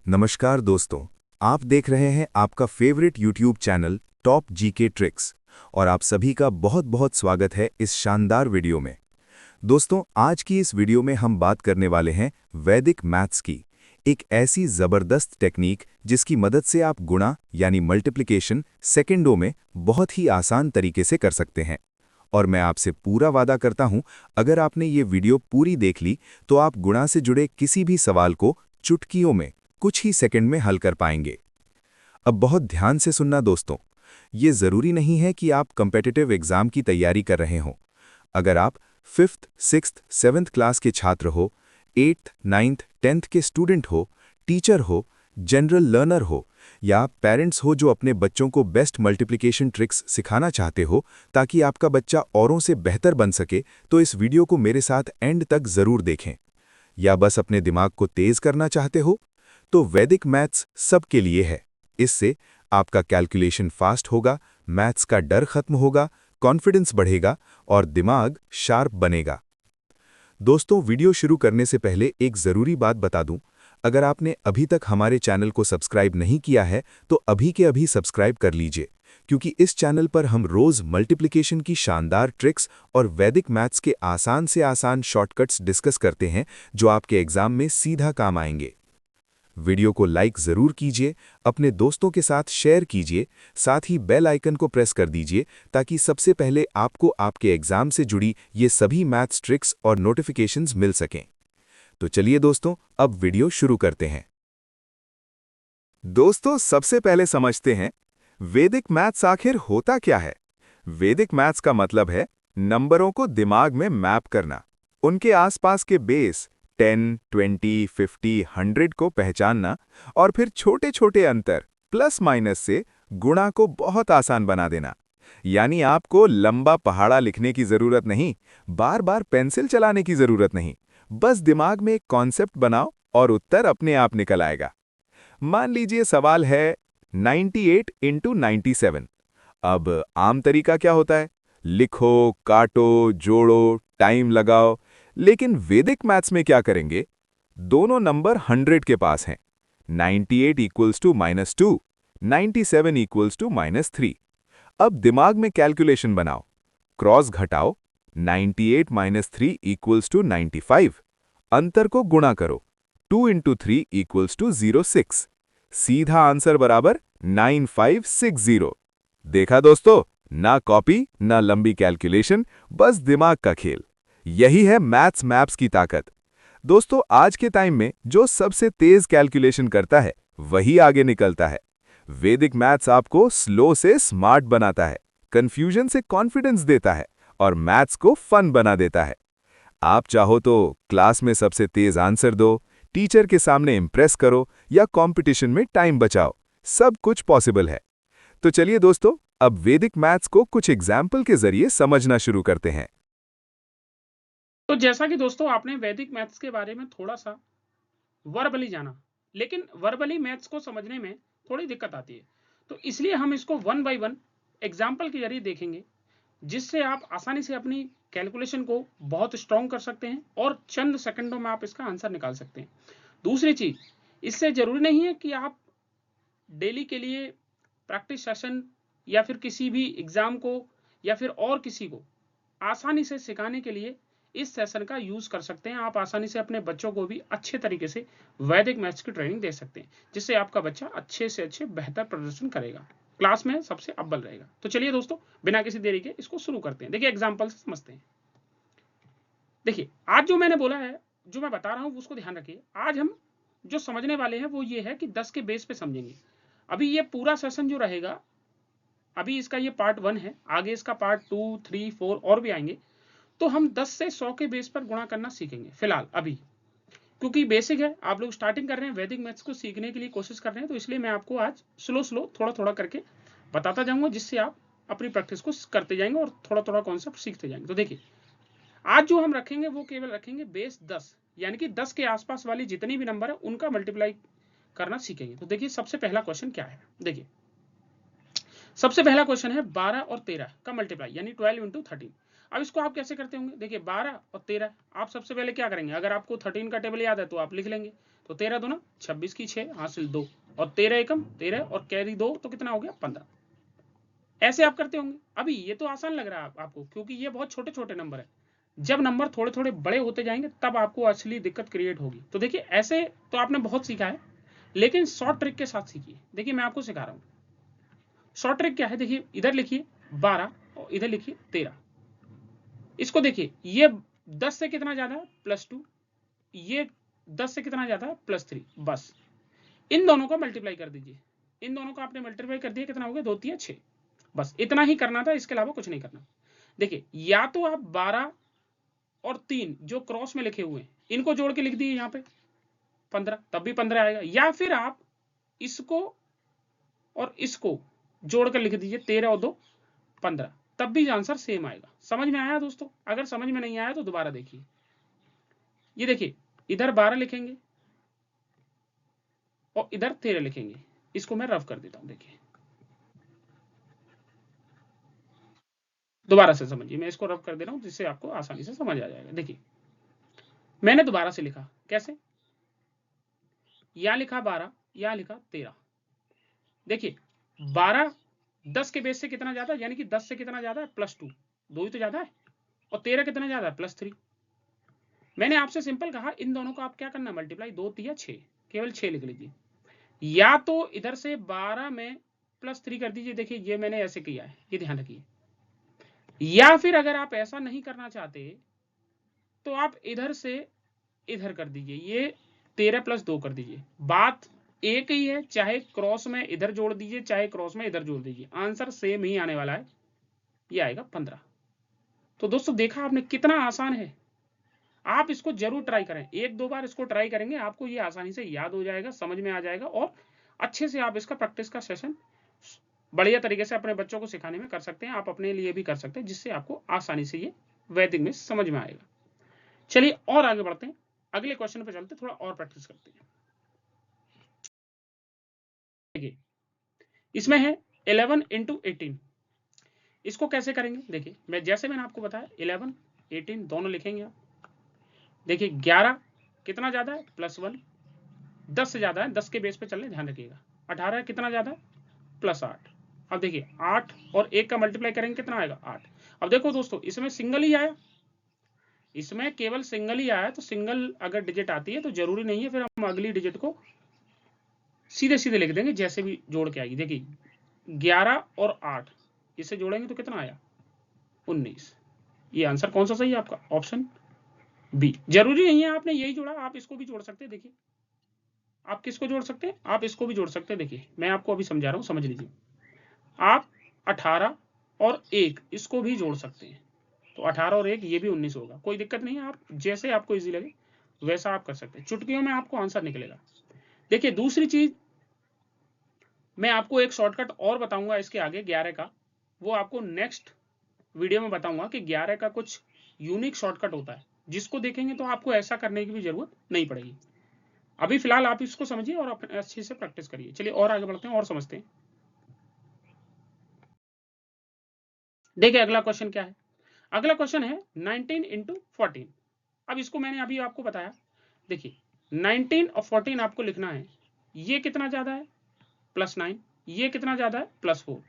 नमस्कार दोस्तों, आप देख रहे हैं आपका favourite YouTube channel top GK tricks और आप सभी का बहुत बहुत स्वागत है इस शानदार वीडियो में। दोस्तों, आज की इस वीडियो में हम बात करने वाले हैं वैदिक मैथ्स की, एक ऐसी ज़बरदस्त टेक्निक जिसकी मदद से आप गुणा यानी मल्टीप्लिकेशन सेकंडों में बहुत ही आसान तरीके से कर सकते हैं। और मैं आपसे पूरा वादा करता हूं, अगर आपने ये वीडियो पूरी देख ली तो आप गुणा से जुड़े किसी भी सवाल को चुटकियों में कुछ ही सेकंड में हल कर पाएंगे। अब बहुत ध्यान से सुनना दोस्तों, ये ज़रूरी नहीं है कि आप कॉम्पिटिटिव एग्जाम की तैयारी कर रहे हों। अगर आप 5th, 6th, 7th क्लास के छात्र हो, 8th, 9th, 10th के स्टूडेंट हो, टीचर हो, जनरल लर्नर हो या पेरेंट्स हो जो अपने बच्चों को बेस्ट मल्टीप्लिकेशन ट्रिक्स सिखाना चाहते हो ताकि आपका बच्चा औरों से बेहतर बन सके, तो इस वीडियो को मेरे साथ एंड तक ज़रूर देखें। या बस अपने दिमाग को तेज़ करना चाहते हो, तो वैदिक मैथ्स सबके लिए है। इससे आपका कैलकुलेशन फास्ट होगा, मैथ्स का डर खत्म होगा, कॉन्फिडेंस बढ़ेगा और दिमाग शार्प बनेगा। दोस्तों, वीडियो शुरू करने से पहले एक ज़रूरी बात बता दूं, अगर आपने अभी तक हमारे चैनल को सब्सक्राइब नहीं किया है तो अभी के अभी सब्सक्राइब कर लीजिए, क्योंकि इस चैनल पर हम रोज़ मल्टीप्लिकेशन की शानदार ट्रिक्स और वैदिक मैथ्स के आसान से आसान शॉर्टकट्स डिस्कस करते हैं जो आपके एग्जाम में सीधा काम आएंगे। वीडियो को लाइक ज़रूर कीजिए, अपने दोस्तों के साथ शेयर कीजिए, साथ ही बेल आइकन को प्रेस कर दीजिए ताकि सबसे पहले आपको आपके एग्जाम से जुड़ी ये सभी मैथ्स ट्रिक्स और नोटिफिकेशंस मिल सकें। तो चलिए दोस्तों, अब वीडियो शुरू करते हैं। दोस्तों, सबसे पहले समझते हैं वैदिक मैथ्स आखिर होता क्या है। वैदिक मैथ्स का मतलब है नंबरों को दिमाग में मैप करना, उनके आसपास के बेस 10, 20, 50, 100 को पहचानना और फिर छोटे छोटे अंतर प्लस माइनस से गुणा को बहुत आसान बना देना। यानी आपको लंबा पहाड़ा लिखने की जरूरत नहीं, बार बार पेंसिल चलाने की जरूरत नहीं, बस दिमाग में एक कॉन्सेप्ट बनाओ और उत्तर अपने आप निकल आएगा। मान लीजिए सवाल है 98 इंटू 97। अब आम तरीका क्या होता है? लिखो, काटो, जोड़ो, टाइम लगाओ। लेकिन वैदिक मैथ्स में क्या करेंगे? दोनों नंबर 100 के पास हैं। 98 इक्वल्स टू -2, 97 इक्वल्स टू -3। अब दिमाग में कैलकुलेशन बनाओ, क्रॉस घटाओ, 98 माइनस 3 इक्वल्स टू 95। अंतर को गुणा करो, 2 इंटू 3 इक्वल्स टू 06। सीधा आंसर बराबर 9560। देखा दोस्तों, ना कॉपी ना लंबी कैलकुलेशन, बस दिमाग का खेल। यही है मैथ्स मैप्स की ताकत। दोस्तों, आज के टाइम में जो सबसे तेज कैलकुलेशन करता है वही आगे निकलता है। वैदिक मैथ्स आपको स्लो से स्मार्ट बनाता है, कंफ्यूजन से कॉन्फिडेंस देता है और मैथ्स को फन बना देता है। आप चाहो तो क्लास में सबसे तेज आंसर दो, टीचर के सामने इंप्रेस करो या कंपटीशन में टाइम बचाओ, सब कुछ पॉसिबल है। तो चलिए दोस्तों, अब वैदिक मैथ्स को कुछ एग्जाम्पल के जरिए समझना शुरू करते हैं। तो जैसा कि दोस्तों आपने वैदिक मैथ्स के बारे में थोड़ा-सा वर्बली जाना, लेकिन वर्बली मैथ्स को समझने में थोड़ी दिक्कत आती है। तो इसलिए हम इसको वन बाय वन एग्जाम्पल के ज़रिए देखेंगे, जिससे आप आसानी से अपनी कैलकुलेशन को बहुत स्ट्रॉन्ग कर सकते हैं और चंद सेकंडों में आप इसका आंसर निकाल सकते हैं। दूसरी चीज़, इससे ज़रूरी नहीं है कि आप डेली के लिए प्रैक्टिस सेशन या फिर किसी भी एग्ज़ाम को या फिर और किसी को आसानी से सिखाने के लिए इस सेशन का यूज़ कर सकते हैं। आप आसानी से अपने बच्चों को भी अच्छे तरीके से वैदिक मैथ्स की ट्रेनिंग दे सकते हैं, जिससे आपका बच्चा अच्छे से अच्छे बेहतर प्रदर्शन करेगा, क्लास में सबसे अव्वल रहेगा। तो चलिए दोस्तों, बिना किसी देरी के इसको शुरू करते हैं। देखिए एग्जाम्पल से समझते हैं। देखिए, आज जो मैंने बोला है, जो मैं बता रहा हूँ उसको ध्यान रखिए। आज हम जो समझने वाले हैं वो ये है कि 10 के बेस पे समझेंगे। अभी ये पूरा सेशन जो रहेगा, अभी इसका ये पार्ट 1 है, आगे इसका पार्ट 2, 3, 4 और भी आएँगे। तो हम 10 से 100 के बेस पर गुणा करना सीखेंगे फिलहाल अभी, क्योंकि बेसिक है, आप लोग स्टार्टिंग कर रहे हैं, वैदिक मैथ्स को सीखने के लिए कोशिश कर रहे हैं, तो इसलिए मैं आपको आज स्लो स्लो थोड़ा थोड़ा करके बताता जाऊंगा, जिससे आप अपनी प्रैक्टिस को करते जाएंगे और थोड़ा थोड़ा कॉन्सेप्ट सीखते जाएंगे। तो देखिए, आज जो हम रखेंगे वो केवल रखेंगे बेस 10, यानी कि 10 के आसपास वाली जितनी भी नंबर है उनका मल्टीप्लाई करना सीखेंगे। तो देखिए सबसे पहला क्वेश्चन क्या है। देखिए सबसे पहला क्वेश्चन है 12 और 13 का मल्टीप्लाई, यानी 12 इंटू 13। अब इसको आप कैसे करते होंगे? देखिए 12 और 13, आप सबसे पहले क्या करेंगे? अगर आपको 13 का टेबल याद है तो आप लिख लेंगे। तो 13 दूना 26 की 6 हासिल 2 और 13 एकम 13 और कैरी 2 तो कितना हो गया 15। ऐसे आप करते होंगे। अभी ये तो आसान लग रहा है आपको क्योंकि ये बहुत छोटे छोटे नंबर है। जब नंबर थोड़े थोड़े बड़े होते जाएंगे तब आपको असली दिक्कत क्रिएट होगी। तो देखिए ऐसे तो आपने बहुत सीखा है, लेकिन शॉर्ट ट्रिक के साथ सीखिए। देखिए मैं आपको सिखा रहा हूँ शॉर्ट ट्रिक क्या है। देखिए इधर लिखिए 12 और इधर लिखिए 13। इसको देखिए ये 10 से कितना ज्यादा है +2, ये 10 से कितना ज्यादा है +3। बस इन दोनों को मल्टीप्लाई कर दीजिए। इन दोनों को आपने मल्टीप्लाई कर दिया, कितना हो गया 2 3 6। बस इतना ही करना था, इसके अलावा कुछ नहीं करना। देखिए या तो आप 12 और 3 जो क्रॉस में लिखे हुए हैं इनको जोड़ के लिख दिए यहाँ पे 15, तब भी 15 आएगा। या फिर आप इसको और इसको जोड़कर लिख दीजिए 13 और 2 15, तब भी आंसर सेम आएगा। समझ में आया दोस्तों? अगर समझ में नहीं आया तो दोबारा देखिए। ये देखिए इधर 12 लिखेंगे और इधर 13 लिखेंगे। इसको मैं रफ कर देता हूं। देखिए दोबारा से समझिए, मैं इसको रफ कर दे रहा हूं जिससे आपको आसानी से समझ आ जाएगा। देखिए मैंने दोबारा से लिखा, कैसे? या लिखा 12, या लिखा 13। देखिए 12 10 के बेस से कितना ज्यादा है, यानी कि 10 से कितना ज्यादा है +2, 2 ही तो ज्यादा है। और 13 कितना ज्यादा है +3। मैंने आपसे सिंपल कहा इन दोनों को आप क्या करना, मल्टीप्लाई 2 3 6, केवल 6 लिख लीजिए। या तो इधर से 12 में +3 कर दीजिए। देखिए ये मैंने ऐसे किया है, ये ध्यान रखिए। या फिर अगर आप ऐसा नहीं करना चाहते तो आप इधर से इधर कर दीजिए, ये 13 + 2 कर दीजिए। बात एक ही है, चाहे क्रॉस में इधर जोड़ दीजिए चाहे क्रॉस में इधर जोड़ दीजिए, आंसर सेम ही आने वाला है। ये आएगा 15। तो दोस्तों देखा आपने कितना आसान है। आप इसको जरूर ट्राई करें, एक दो बार इसको ट्राई करेंगे आपको ये आसानी से याद हो जाएगा, समझ में आ जाएगा और अच्छे से आप इसका प्रैक्टिस का सेशन बढ़िया तरीके से अपने बच्चों को सिखाने में कर सकते हैं। आप अपने लिए भी कर सकते हैं, जिससे आपको आसानी से ये वैदिक में समझ में आएगा। चलिए और आगे बढ़ते हैं, अगले क्वेश्चन पे चलते, थोड़ा और प्रैक्टिस करते हैं। देखिए इसमें है 11 × 18। इसको कैसे करेंगे? देखिए मैंने आपको बताया 11 18 दोनों लिखेंगे आप। देखिए 11 कितना ज्यादा है +1, 10 से ज्यादा है, 10 के बेस पे चलने ध्यान रखिएगा। 18 कितना ज्यादा है +8। अब देखिए 8 और 1 का मल्टीप्लाई करेंगे कितना आएगा 8। अब देखो दोस्तों इसमें सिंगल ही आया, इसमें केवल सिंगल ही आया। तो सिंगल अगर डिजिट आती है तो जरूरी नहीं है फिर हम अगली डिजिट को सीधे सीधे लिख देंगे जैसे भी जोड़ के आएगी। देखिए 11 और 8 इसे जोड़ेंगे तो कितना आया 19। ये आंसर कौन सा सही है आपका? Option B. जरूरी नहीं है आपने यही जोड़ा, आप इसको भी जोड़ सकते हैं। देखिए आप किसको जोड़ सकते हैं? आप इसको भी जोड़ सकते हैं। देखिए मैं आपको अभी समझा रहा हूं, समझ लीजिए। आप 18 और 1 इसको भी जोड़ सकते हैं, तो 18 और 1 ये भी 19 होगा। कोई दिक्कत नहीं है, आप जैसे आपको इजी लगे वैसा आप कर सकते हैं। चुटकियों में आपको आंसर निकलेगा। देखिए दूसरी चीज मैं आपको एक शॉर्टकट और बताऊंगा इसके आगे 11 का, वो आपको नेक्स्ट वीडियो में बताऊंगा कि 11 का कुछ यूनिक शॉर्टकट होता है, जिसको देखेंगे तो आपको ऐसा करने की भी जरूरत नहीं पड़ेगी। अभी फिलहाल आप इसको समझिए और अच्छे से प्रैक्टिस करिए। चलिए और आगे बढ़ते हैं और समझते हैं। देखिए अगला क्वेश्चन क्या है। अगला क्वेश्चन है 19 × 14। अब इसको मैंने अभी आपको बताया। देखिए 19 और 14 आपको लिखना है। ये कितना ज्यादा है +9, ये कितना ज्यादा है +4।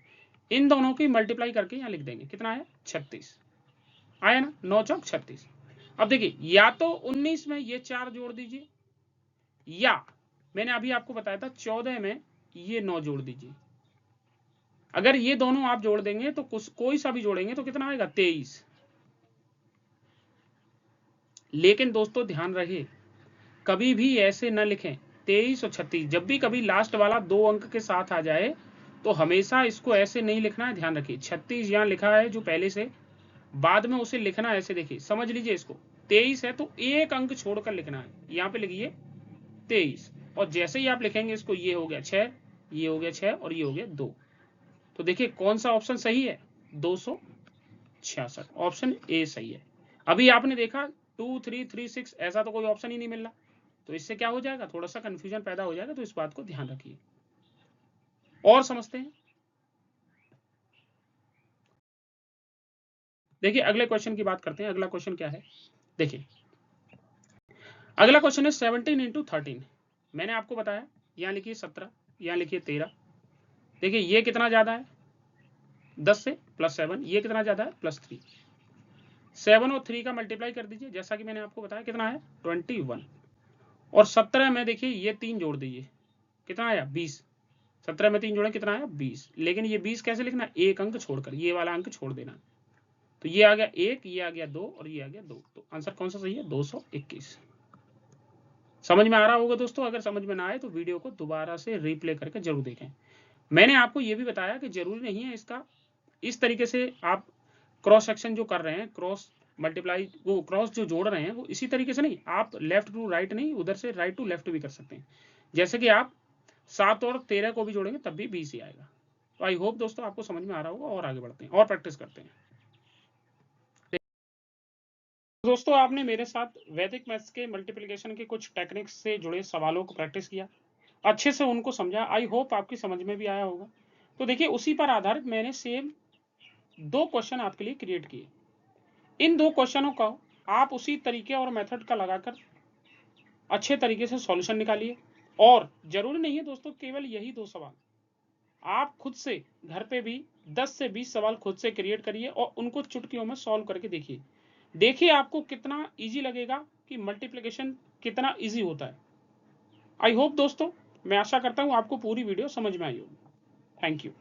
इन दोनों की मल्टीप्लाई करके यहाँ लिख देंगे, कितना है 36। आया ना, 9 चौक 36। अब देखिए या तो 19 में ये 4 जोड़ दीजिए, या मैंने अभी आपको बताया था 14 में ये 9 जोड़ दीजिए। अगर ये दोनों आप जोड़ देंगे तो कोई सा भी जोड़ेंगे तो कितना आएगा 23। लेकिन दोस्तों ध्यान रहे कभी भी ऐसे न लिखें 23 और 36। जब भी कभी लास्ट वाला 2 अंक के साथ आ जाए तो हमेशा इसको ऐसे नहीं लिखना है। ध्यान रखिए 36 यहाँ लिखा है जो पहले से, बाद में उसे लिखना है ऐसे। देखिए समझ लीजिए इसको, 23 है तो एक अंक छोड़कर लिखना है। यहाँ पे लिखिए 23 और जैसे ही आप लिखेंगे इसको, ये हो गया 6, ये हो गया 6 और ये हो गया 2। तो देखिए कौन सा ऑप्शन सही है? 266, ऑप्शन ए सही है। अभी आपने देखा 2 3 3 6 ऐसा तो कोई ऑप्शन ही नहीं मिल रहा, तो इससे क्या हो जाएगा, थोड़ा सा कंफ्यूजन पैदा हो जाएगा। तो इस बात को ध्यान रखिए और समझते हैं। देखिए अगले क्वेश्चन की बात करते हैं। अगला क्वेश्चन क्या है? देखिए अगला क्वेश्चन है 17 × 13। मैंने आपको बताया, यहाँ लिखिए 17, यहाँ लिखिए 13। देखिए ये कितना ज़्यादा है 10 से, +7, ये कितना ज़्यादा है +3। 7 और 3 का मल्टीप्लाई कर दीजिए, जैसा कि मैंने आपको बताया कितना है 21। और 17 में देखिए ये 3 जोड़ दीजिए, कितना आया 20। 17 में 3 जोड़े कितना आया 20। लेकिन ये 20 कैसे लिखना, एक अंक छोड़कर, ये वाला अंक छोड़ देना। तो ये आ गया 1, ये आ गया 2 और ये आ गया 2। तो आंसर कौन सा सही है 221। समझ में आ रहा होगा दोस्तों। अगर समझ में ना आए तो वीडियो को दोबारा से रिप्ले करके जरूर देखें। मैंने आपको ये भी बताया कि जरूरी नहीं है इसका इस तरीके से आप क्रॉस सेक्शन जो कर रहे हैं, क्रॉस मल्टीप्लाई, वो क्रॉस जो जोड़ रहे हैं वो इसी तरीके से नहीं, आप लेफ्ट टू राइट नहीं, उधर से राइट टू लेफ्ट भी कर सकते हैं। जैसे कि आप 7 और 13 को भी जोड़ेंगे तब भी 20 ही आएगा। तो आई होप दोस्तों आपको समझ में आ रहा होगा। और आगे बढ़ते हैं और प्रैक्टिस करते हैं। दोस्तों आपने मेरे साथ वैदिक मैथ्स के मल्टीप्लिकेशन के कुछ टेक्निक्स से जुड़े सवालों को प्रैक्टिस किया, अच्छे से उनको समझा। आई होप आपकी समझ में भी आया होगा। तो देखिए उसी पर आधारित मैंने सेम 2 क्वेश्चन आपके लिए क्रिएट किए। इन 2 क्वेश्चनों का आप उसी तरीके और मेथड का लगाकर अच्छे तरीके से सॉल्यूशन निकालिए। और जरूरी नहीं है दोस्तों केवल यही 2 सवाल, आप खुद से घर पे भी 10 से 20 सवाल खुद से क्रिएट करिए और उनको चुटकियों में सॉल्व करके देखिए। देखिए आपको कितना इजी लगेगा कि मल्टीप्लिकेशन कितना इजी होता है। आई होप दोस्तों, मैं आशा करता हूं आपको पूरी वीडियो समझ में आई होगी। Thank you.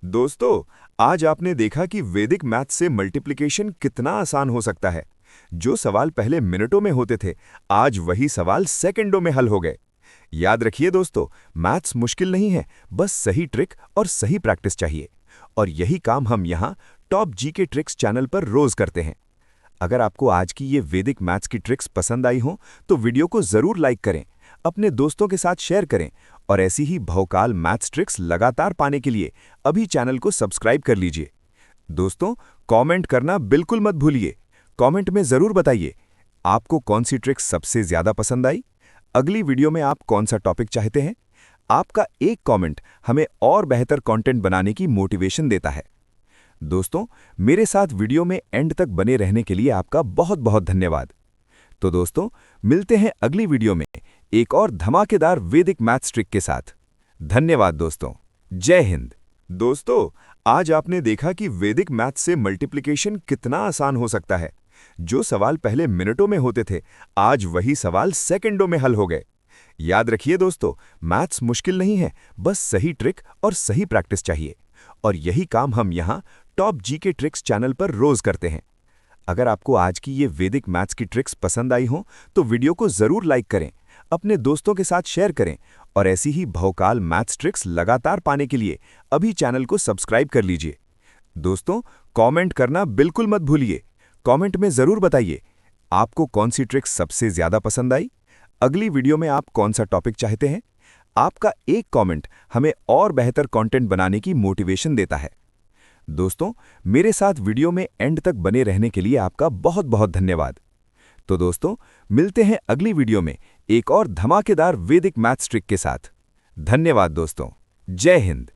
दोस्तों, आज आपने देखा कि वैदिक मैथ से मल्टीप्लिकेशन कितना आसान हो सकता है। जो सवाल पहले मिनटों में होते थे, आज वही सवाल सेकंडों में हल हो गए। याद रखिए दोस्तों, मैथ्स मुश्किल नहीं है, बस सही ट्रिक और सही प्रैक्टिस चाहिए। और यही काम हम यहाँ टॉप जीके ट्रिक्स चैनल पर रोज करते हैं। अगर आपको आज की ये वैदिक मैथ्स की ट्रिक्स पसंद आई हो तो वीडियो को जरूर लाइक करें, अपने दोस्तों के साथ शेयर करें और ऐसी ही भौकाल मैथ्स ट्रिक्स लगातार पाने के लिए अभी चैनल को सब्सक्राइब कर लीजिए। दोस्तों, कमेंट करना बिल्कुल मत भूलिए। कमेंट में जरूर बताइए आपको कौन सी ट्रिक्स सबसे ज्यादा पसंद आई, अगली वीडियो में आप कौन सा टॉपिक चाहते हैं। आपका एक कमेंट हमें और बेहतर कंटेंट बनाने की मोटिवेशन देता है। दोस्तों, मेरे साथ वीडियो में एंड तक बने रहने के लिए आपका बहुत बहुत धन्यवाद। तो दोस्तों, मिलते हैं अगली वीडियो में एक और धमाकेदार वैदिक मैथ्स ट्रिक के साथ। धन्यवाद दोस्तों। जय हिंद। दोस्तों, आज आपने देखा कि वैदिक मैथ्स से मल्टीप्लिकेशन कितना आसान हो सकता है। जो सवाल पहले मिनटों में होते थे, आज वही सवाल सेकंडों में हल हो गए। याद रखिए दोस्तों, मैथ्स मुश्किल नहीं है, बस सही ट्रिक और सही प्रैक्टिस चाहिए। और यही काम हम यहाँ टॉप जीके ट्रिक्स चैनल पर रोज करते हैं। अगर आपको आज की ये वैदिक मैथ्स की ट्रिक्स पसंद आई हो तो वीडियो को जरूर लाइक करें, अपने दोस्तों के साथ शेयर करें और ऐसी ही भौकाल मैथ्स ट्रिक्स लगातार पाने के लिए अभी चैनल को सब्सक्राइब कर लीजिए। दोस्तों, कमेंट करना बिल्कुल मत भूलिए। कमेंट में जरूर बताइए आपको कौन सी ट्रिक्स सबसे ज्यादा पसंद आई, अगली वीडियो में आप कौन सा टॉपिक चाहते हैं। आपका एक कमेंट हमें और बेहतर कंटेंट बनाने की मोटिवेशन देता है। दोस्तों, मेरे साथ वीडियो में एंड तक बने रहने के लिए आपका बहुत बहुत धन्यवाद। तो दोस्तों, मिलते हैं अगली वीडियो में एक और धमाकेदार वैदिक मैथ्स ट्रिक के साथ। धन्यवाद दोस्तों। जय हिंद।